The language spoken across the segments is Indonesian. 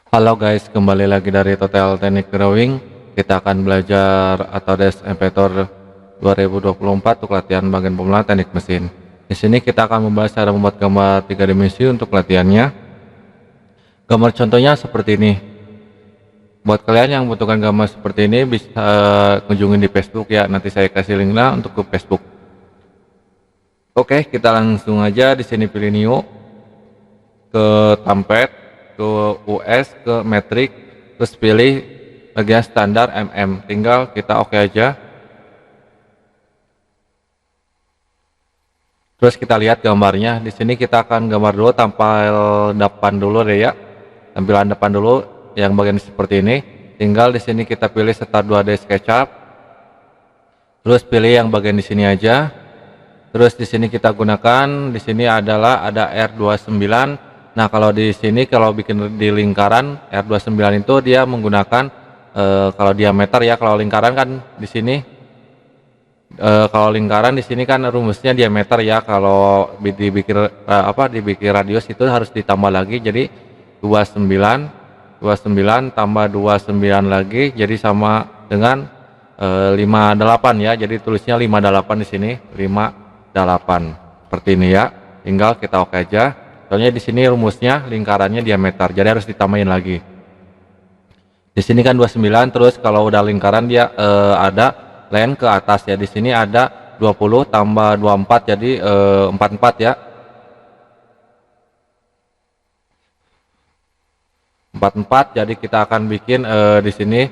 Halo guys, kembali lagi dari Total Teknik Drawing. Kita akan belajar Autodesk Inventor 2024 untuk latihan bagian pemula teknik mesin. Di sini kita akan membahas cara membuat gambar 3 dimensi untuk latihannya. Gambar contohnya seperti ini. Buat kalian yang membutuhkan gambar seperti ini bisa kunjungi di Facebook ya. Nanti saya kasih linknya untuk ke Facebook. Oke, kita langsung aja. Di sini pilih New, ke template, ke US, ke metrik, terus pilih bagian standar mm. Tinggal kita oke aja. Terus kita lihat gambarnya. Di sini kita akan gambar dulu tampil depan dulu deh ya. Tampilan depan dulu yang bagian seperti ini. Tinggal di sini kita pilih Start 2D SketchUp. Terus pilih yang bagian di sini aja. Terus di sini kita gunakan, di sini adalah ada R29. Nah, kalau di sini kalau bikin di lingkaran R29 itu dia menggunakan kalau diameter ya, kalau lingkaran kan di sini kalau lingkaran di sini kan rumusnya diameter ya. Kalau dibikin radius itu harus ditambah lagi, jadi 29 tambah 29 lagi jadi sama dengan 58 ya. Jadi tulisnya 58 di sini, 58 seperti ini ya. Tinggal kita oke aja. Soalnya di sini rumusnya lingkarannya diameter, jadi harus ditambahin lagi. Di sini kan 29, terus kalau udah lingkaran dia ada line ke atas ya. Di sini ada 20 tambah 24 jadi 44 ya. 44 jadi kita akan bikin di sini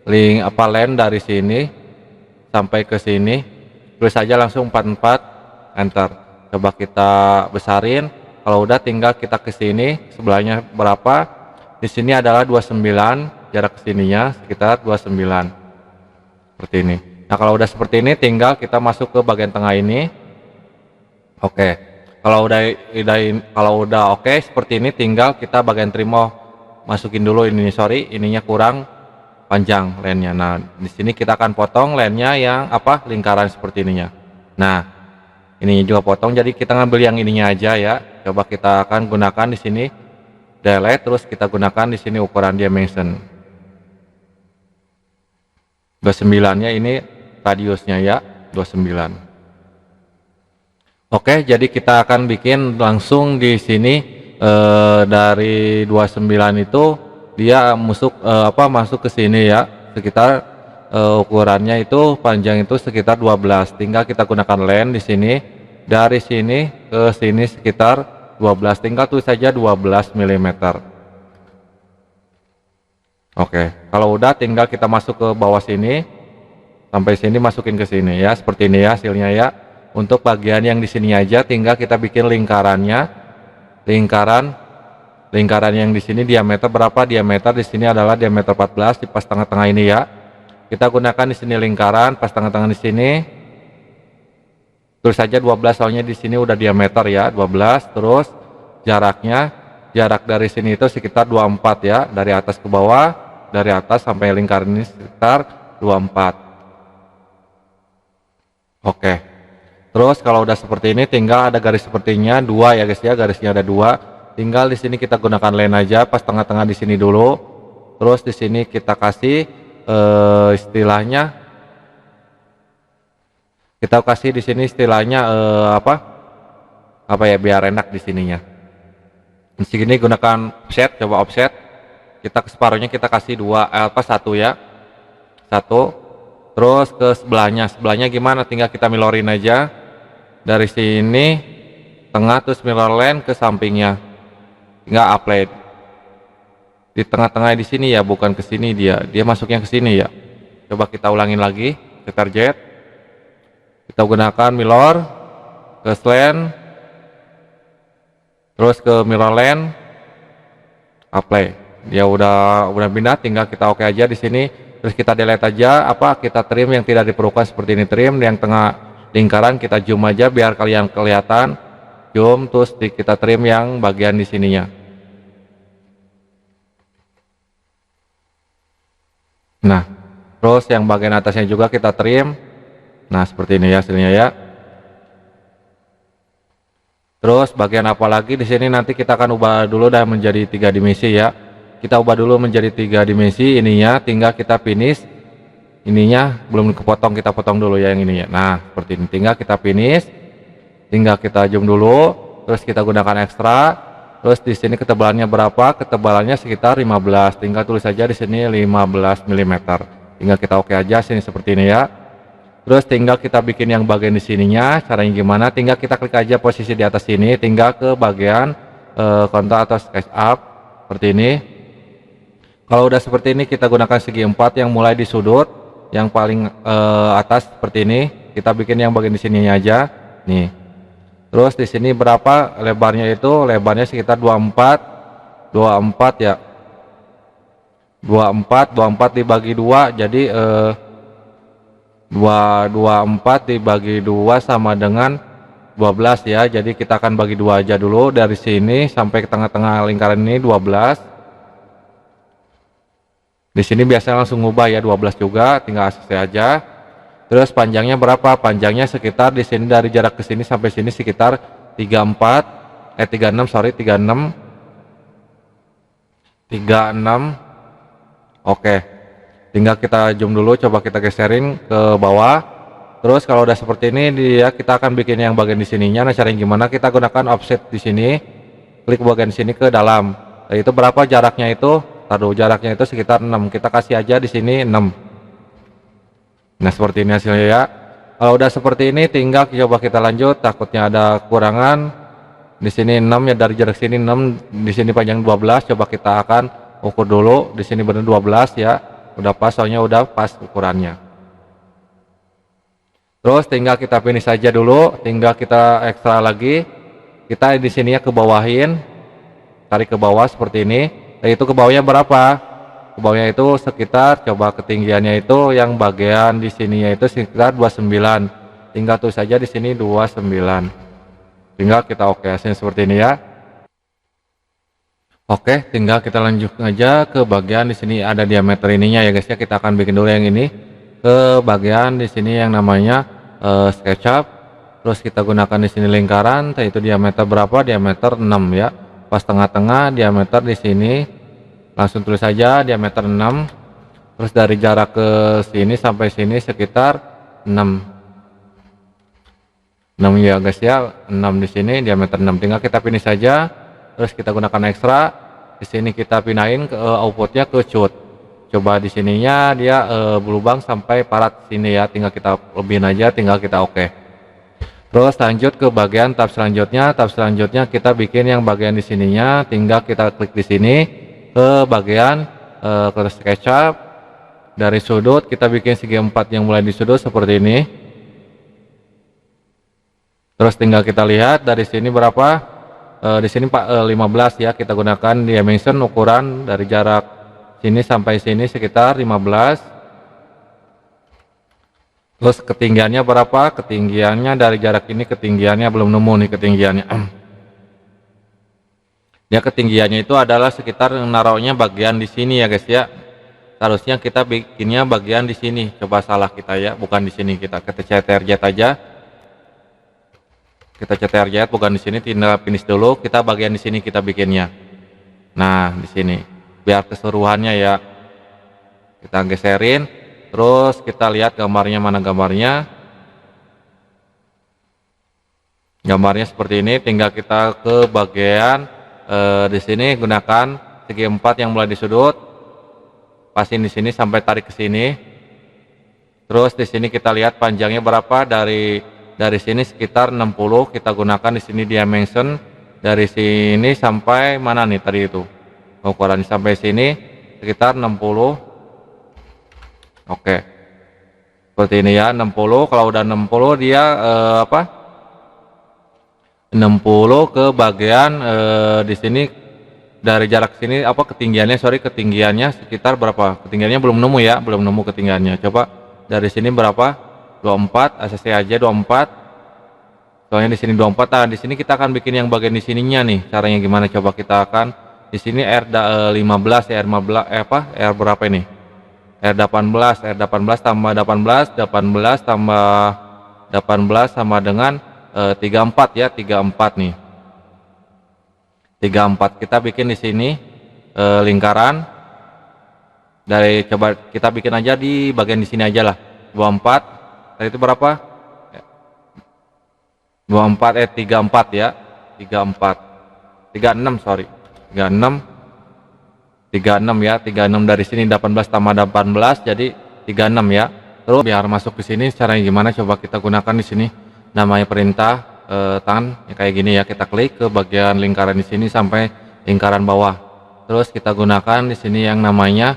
line dari sini sampai ke sini. Tulis saja langsung 44, enter. Coba kita besarin. Kalau udah tinggal kita ke sini, sebelahnya berapa? Di sini adalah 29, jarak ke sininya sekitar 29. Seperti ini. Nah, kalau udah seperti ini tinggal kita masuk ke bagian tengah ini. Oke. Kalau udah oke seperti ini tinggal kita bagian trim. Masukin dulu ini, ininya kurang panjang line-nya. Nah, di sini kita akan potong line-nya yang lingkaran seperti ininya. Nah, ini juga potong, jadi kita ngambil yang ininya aja ya. Coba kita akan gunakan di sini delete, terus kita gunakan di sini ukuran dimension 29-nya, ini radiusnya ya 29. Oke, jadi kita akan bikin langsung di sini dari 29 itu dia masuk ke sini ya, sekitar ukurannya itu panjang itu sekitar 12. Tinggal kita gunakan line di sini, dari sini ke sini sekitar 12, tinggal tulis saja 12 mm. Oke, kalau udah tinggal kita masuk ke bawah sini sampai sini, masukin ke sini ya, seperti ini ya hasilnya ya. Untuk bagian yang di sini aja tinggal kita bikin lingkarannya. Lingkaran yang di sini diameter berapa? Diameter di sini adalah diameter 14 di pas tengah-tengah ini ya. Kita gunakan di sini lingkaran, pas tengah-tengah di sini. Tulis saja 12 soalnya di sini udah diameter ya, 12. Terus jarak dari sini itu sekitar 24 ya, dari atas ke bawah, dari atas sampai lingkaran ini sekitar 24. Oke. Terus kalau udah seperti ini tinggal ada garis sepertinya 2 ya guys ya, garisnya ada 2. Tinggal di sini kita gunakan line aja, pas tengah-tengah di sini dulu. Terus di sini kita kasih istilahnya di sini istilahnya biar enak di sininya. Di sini gunakan offset, coba offset. Kita ke separuhnya kita kasih 1 ya. 1. Terus ke sebelahnya gimana? Tinggal kita milorin aja. Dari sini tengah, terus mirror line ke sampingnya. Tinggal apply. Di tengah-tengah di sini ya, bukan ke sini dia masuknya ke sini ya. Coba kita ulangin lagi, Ctrl Z. Kita gunakan mirror ke slant, terus ke mirror line, apply. Dia udah pindah, tinggal kita oke aja di sini. Terus kita delete aja kita trim yang tidak diperlukan seperti ini, trim yang tengah lingkaran kita zoom aja biar kalian kelihatan. Zoom, terus kita trim yang bagian di sininya. Nah, terus yang bagian atasnya juga kita trim. Nah, seperti ini ya hasilnya ya. Terus bagian apa lagi di sini nanti kita akan ubah dulu dan menjadi 3 dimensi ya. Kita ubah dulu menjadi 3 dimensi ininya, tinggal kita finish. Ininya belum kepotong, kita potong dulu ya yang ini ya. Nah, seperti ini. Tinggal kita finish. Tinggal kita zoom dulu, terus kita gunakan ekstra. Terus di sini ketebalannya berapa? Ketebalannya sekitar 15. Tinggal tulis saja di sini 15 mm. Tinggal kita oke aja sini seperti ini ya. Terus tinggal kita bikin yang bagian di sininya. Caranya gimana? Tinggal kita klik aja posisi di atas sini, tinggal ke bagian kontak atau SketchUp seperti ini. Kalau udah seperti ini kita gunakan segi 4 yang mulai di sudut yang paling atas seperti ini. Kita bikin yang bagian di sininya aja. Nih. Terus di sini berapa lebarnya itu? Lebarnya sekitar 24 ya. 24 dibagi 2 jadi 24 dibagi 2 sama dengan 12 ya. Jadi kita akan bagi 2 aja dulu dari sini sampai ke tengah-tengah lingkaran ini 12. Di sini biasanya langsung ngubah ya 12 juga, tinggal ACC aja. Terus panjangnya berapa? Panjangnya sekitar di sini dari jarak ke sini sampai sini sekitar 36 sorry 36. Oke. Tinggal kita zoom dulu, coba kita geserin ke bawah. Terus kalau udah seperti ini dia kita akan bikin yang bagian di sininya. Nah, caranya gimana? Kita gunakan offset di sini. Klik bagian sini ke dalam. Nah, itu berapa jaraknya itu? Taruh jaraknya itu sekitar 6. Kita kasih aja di sini 6. Nah, seperti ini hasilnya ya. Kalau udah seperti ini tinggal coba kita lanjut, takutnya ada kekurangan. Di sini 6 ya, dari jarak sini 6, di sini panjang 12. Coba kita akan ukur dulu. Di sini benar 12 ya. Udah pas, soalnya udah pas ukurannya. Terus tinggal kita finish saja dulu, tinggal kita ekstra lagi. Kita di sini ya ke bawahin, tarik ke bawah seperti ini. Dan itu ke bawahnya berapa? Ke bawahnya itu sekitar, coba ketinggiannya itu yang bagian di sininya itu sekitar 29. Tinggal tulis saja di sini 29. Tinggal kita oke seperti ini ya. Oke, tinggal kita lanjut aja ke bagian di sini ada diameter ininya ya guys ya. Kita akan bikin dulu yang ini ke bagian di sini yang namanya SketchUp. Terus kita gunakan di sini lingkaran, itu diameter berapa? Diameter 6 ya. Pas tengah-tengah diameter di sini langsung tulis saja diameter 6. Terus dari jarak ke sini sampai sini sekitar 6 ya guys ya. 6 di sini diameter 6. Tinggal kita finish saja. Terus kita gunakan ekstra. Di sini kita pindahin ke outputnya ke cut. Coba di sininya dia berlubang sampai parat sini ya. Tinggal kita lebihin aja, tinggal kita oke. Terus lanjut ke bagian tab selanjutnya. Tab selanjutnya kita bikin yang bagian di sininya. Tinggal kita klik di sini ke bagian ke SketchUp. Dari sudut kita bikin segi 4 yang mulai di sudut seperti ini. Terus tinggal kita lihat dari sini berapa? Di sini 15 ya, kita gunakan dimension ukuran dari jarak sini sampai sini sekitar 15. Terus ketinggiannya berapa? Ketinggiannya dari jarak ini ketinggiannya belum nemu nih ketinggiannya. Ya ketinggiannya itu adalah sekitar naruhnya bagian di sini ya guys ya. Harusnya kita bikinnya bagian di sini. Coba salah kita ya, bukan di sini kita CTRL Z aja. Kita CTRL bukan di sini, tinggal finish dulu. Kita bagian di sini kita bikinnya. Nah, di sini biar keseluruhannya ya. Kita geserin, terus kita lihat gambarnya mana gambarnya. Gambarnya seperti ini, tinggal kita ke bagian di sini gunakan segi 4 yang mulai di sudut. Pasin di sini sampai tarik ke sini. Terus di sini kita lihat panjangnya berapa dari sini sekitar 60, kita gunakan di sini dimension dari sini sampai mana nih tadi itu ukuran sampai sini sekitar 60. Oke, seperti ini ya 60. Kalau udah 60 dia 60 ke bagian di sini dari jarak sini ketinggiannya ketinggiannya sekitar berapa? Ketinggiannya belum nemu ya, belum nemu ketinggiannya. Coba dari sini berapa? 24, ACC aja 24. Soalnya di sini 24. Nah, di sini kita akan bikin yang bagian di sininya nih. Caranya gimana? Coba kita akan di sini R15 ya, R berapa ini? R18 tambah 18 tambah 18 sama dengan 34 ya, 34 nih. 34 kita bikin di sini lingkaran. Dari coba kita bikin aja di bagian di sini aja lah. 24. Tadi itu berapa? 34 ya. 36 sorry. 36 ya. 36 dari sini 18 tambah 18 jadi 36 ya. Terus biar masuk ke sini caranya gimana, coba kita gunakan di sini namanya perintah tangan ya, kayak gini ya. Kita klik ke bagian lingkaran di sini sampai lingkaran bawah. Terus kita gunakan di sini yang namanya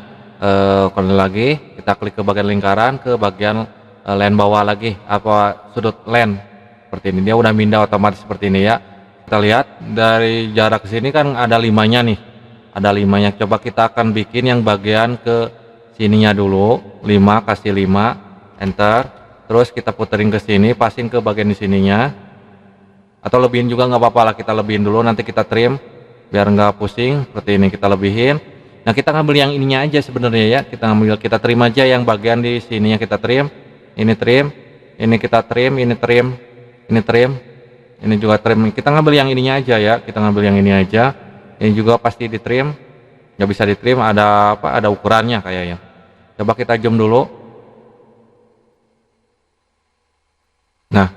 kembali lagi kita klik ke bagian lingkaran, ke bagian line bawah lagi, apa sudut line seperti ini. Dia udah pindah otomatis seperti ini ya. Kita lihat dari jarak ke sini kan ada 5-nya nih, ada 5-nya. Coba kita akan bikin yang bagian ke sininya dulu. 5 kasih 5 enter, terus kita puterin ke sini, pasin ke bagian di sininya, atau lebihin juga nggak apa-apa lah. Kita lebihin dulu, nanti kita trim biar nggak pusing. Seperti ini kita lebihin. Nah, kita ngambil yang ininya aja sebenarnya ya. Kita trim aja yang bagian di sininya, kita trim. Ini trim, ini kita trim, ini trim, ini trim, ini juga trim. Kita ngambil yang ininya aja ya. Kita ngambil yang ini aja. Ini juga pasti di trim. Nggak bisa di trim, ada apa? Ada ukurannya kayaknya. Coba kita zoom dulu. Nah,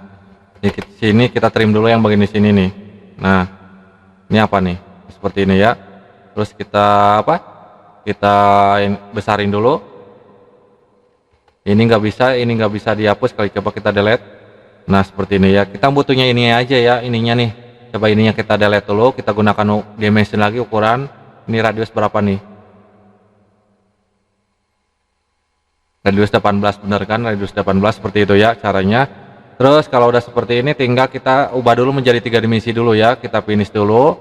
di sini kita trim dulu yang bagian di sini nih. Nah, ini apa nih? Seperti ini ya. Terus kita apa? Kita besarin dulu. Ini nggak bisa dihapus kali. Coba kita delete. Nah, seperti ini ya. Kita butuhnya ini aja ya, ininya nih. Coba ininya kita delete dulu. Kita gunakan dimension lagi, ukuran. Ini radius berapa nih? Radius 18, bener kan? Radius 18 seperti itu ya caranya. Terus kalau udah seperti ini tinggal kita ubah dulu menjadi 3 dimensi dulu ya. Kita finish dulu.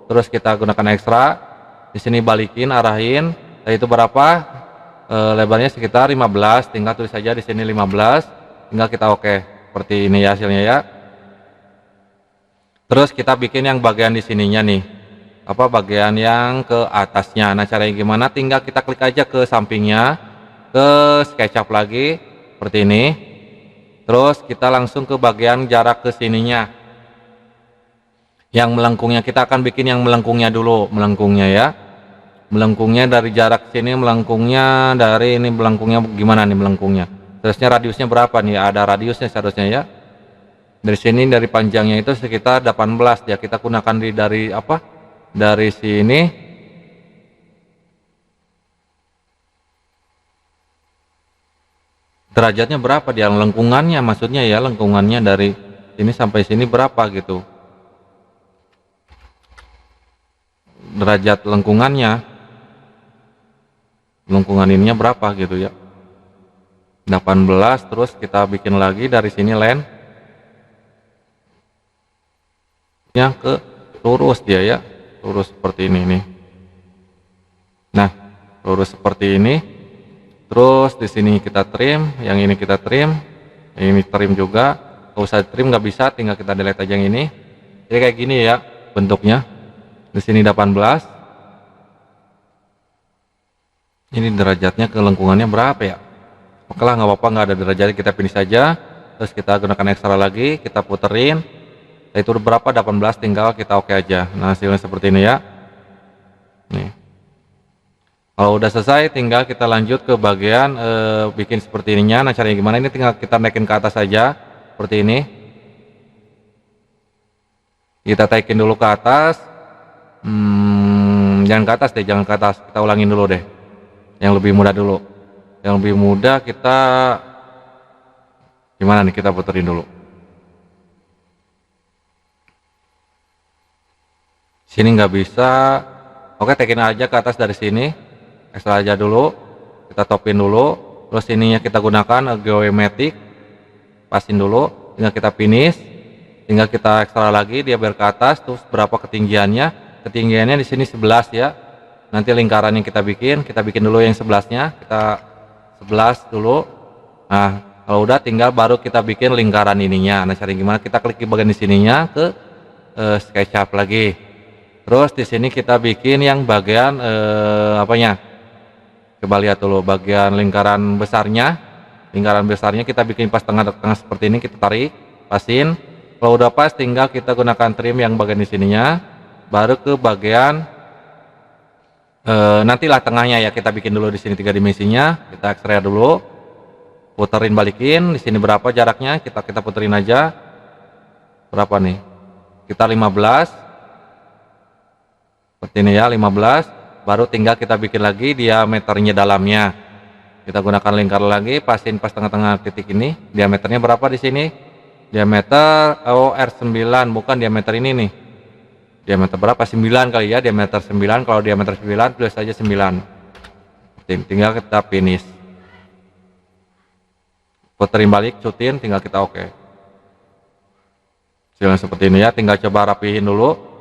Terus kita gunakan ekstra. Di sini balikin, arahin. Itu berapa? Lebarnya sekitar 15. Tinggal tulis saja di sini 15. Tinggal kita oke. Seperti ini ya hasilnya ya. Terus kita bikin yang bagian di sininya nih. Apa bagian yang ke atasnya. Nah, caranya gimana? Tinggal kita klik aja ke sampingnya, ke SketchUp lagi seperti ini. Terus kita langsung ke bagian jarak ke sininya. Yang melengkungnya kita akan bikin yang melengkungnya dulu, melengkungnya ya. Melengkungnya dari jarak sini, melengkungnya dari ini, melengkungnya gimana nih melengkungnya? Terusnya radiusnya berapa nih? Ada radiusnya seharusnya ya. Dari sini dari panjangnya itu sekitar 18 ya. Kita gunakan dari apa? Dari sini derajatnya berapa dia, lengkungannya maksudnya ya, lengkungannya dari sini sampai sini berapa gitu, derajat lengkungan ininya berapa gitu ya, 18. Terus kita bikin lagi dari sini line yang ke lurus dia ya, lurus seperti ini nih. Nah, lurus seperti ini. Terus di sini kita trim, yang ini kita trim, yang ini trim juga. Kalau usah trim nggak bisa, tinggal kita delete aja yang ini. Jadi kayak gini ya bentuknya. Di sini 18. Ini derajatnya ke lengkungannya berapa ya? Oke lah, nggak apa-apa, nggak ada derajatnya, kita finish saja. Terus kita gunakan ekstra lagi, kita puterin. Itu berapa? 18, tinggal kita oke aja. Nah, hasilnya seperti ini ya. Nih. Kalau udah selesai, tinggal kita lanjut ke bagian bikin seperti ininya. Nah, caranya gimana? Ini tinggal kita naikin ke atas saja, seperti ini. Kita taikin dulu ke atas. Jangan ke atas deh, jangan ke atas. Kita ulangin dulu deh. Yang lebih mudah dulu. Yang lebih mudah kita gimana nih? Kita puterin dulu. Sini nggak bisa. Oke, taikin aja ke atas dari sini. Ekstra aja dulu, kita topin dulu. Terus ininya kita gunakan geometrik, pasin dulu, tinggal kita finish, tinggal kita ekstra lagi dia biar ke atas. Terus berapa ketinggiannya? Ketinggiannya di sini 11 ya. Nanti lingkaran yang kita bikin dulu yang 11-nya, kita 11 dulu. Nah, kalau udah tinggal baru kita bikin lingkaran ininya. Nah, cari gimana? Kita klik di bagian di sininya ke SketchUp lagi. Terus di sini kita bikin yang bagian apanya? Coba lihat dulu bagian lingkaran besarnya. Lingkaran besarnya kita bikin pas tengah-tengah seperti ini, kita tarik, pasin. Kalau udah pas tinggal kita gunakan trim yang bagian di sininya. Baru ke bagian Nantilah tengahnya ya kita bikin dulu di sini 3 dimensinya, kita X-ray dulu, puterin balikin, di sini berapa jaraknya, kita puterin aja, berapa nih, kita 15, seperti ini ya, 15, baru tinggal kita bikin lagi diameternya dalamnya, kita gunakan lingkar lagi, pasin pas tengah-tengah titik ini, diameternya berapa di sini, diameter R9, bukan diameter ini nih, diameter berapa, 9 kali ya, diameter 9, kalau diameter 9 tulis saja 9, tinggal kita finish, puterin balik, cutin, tinggal kita oke. Hasilnya seperti ini ya, tinggal coba rapihin dulu.